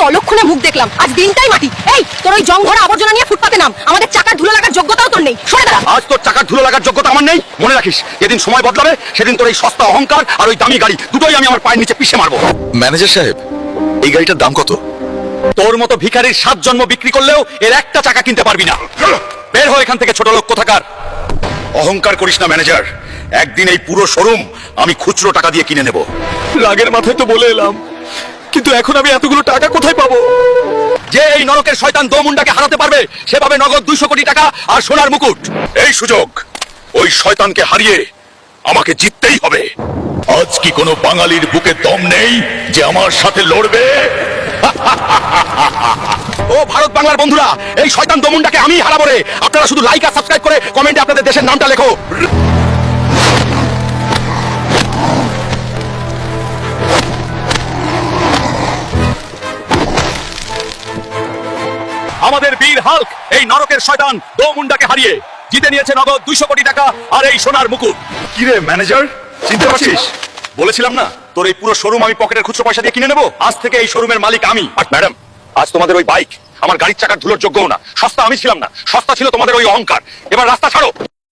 অলক্ষণে মুখ দেখলাম, আজ দিনটাই মাটি। এই তোর ওই জং ভরা আবর্জনা নিয়ে ফুটপাতে নাম, আমাদের চাকার ধুলো লাগার যোগ্যতাও তোর নেই। সরে দাঁড়া। আজ তোর চাকার ধুলো লাগার যোগ্যতা আমার নেই, মনে রাখিস যেদিন সময় বদলাবে সেদিন তোর এই সস্তা অহংকার আর ওই দামি গাড়ি দুটোই আমি আমার পায়ের নিচে পিষে মারবো। ম্যানেজার সাহেব, এই গাড়িটার দাম কত? তোর মতো ভিখারির 7 জন্ম বিক্রি করলেও এর একটা চাকা কিনতে পারবি না। বের হও এখান থেকে, ছোট লোক কোথাকার। অহংকার করিস না ম্যানেজার, একদিন এই পুরো শোরুম আমি খুচরো টাকা দিয়ে কিনে নেব। রাগের মাথায় তো বলে এলাম, কিন্তু এখন আমি এতগুলো টাকা কোথায় পাবো? যে এই নরকের শয়তান দোমুন্ডাকে হারাতে পারবে সে পাবে নগদ 200 কোটি টাকা আর সোনার মুকুট। এই সুযোগ ওই শয়তানকে হারিয়ে আমাকে জিততেই হবে। আজ কি কোনো বাঙালির বুকে দম নেই যে আমার সাথে লড়বে? ও ভারত বাংলার বন্ধুরা, এই শয়তান দোমুন্ডাকে আমি হারাবো রে। আপনারা শুধু লাইক আর সাবস্ক্রাইব করে কমেন্টে আপনাদের দেশের নামটা লেখো। আমাদের বীর হাল্ক এই নরকের শয়তান দোমুন্ডাকে হারিয়ে জিতে নিয়েছে নগদ 200 কোটি টাকা আর এই সোনার মুকুট। কি রে ম্যানেজার, চিনতে পারছিস? বলেছিলাম না তোর এই পুরো শোরুম আমি পকেটের খুচরো পয়সা দিয়ে কিনে নেবো। আজ থেকে এই শোরুমের মালিক আমি। আর ম্যাডাম, আজ তোমাদের ওই বাইক আমার গাড়ির চাকার ধুলোর যোগ্যও না। সস্তা আমি ছিলাম না, সস্তা ছিল তোমাদের ওই অহংকার। এবার রাস্তা ছাড়ো।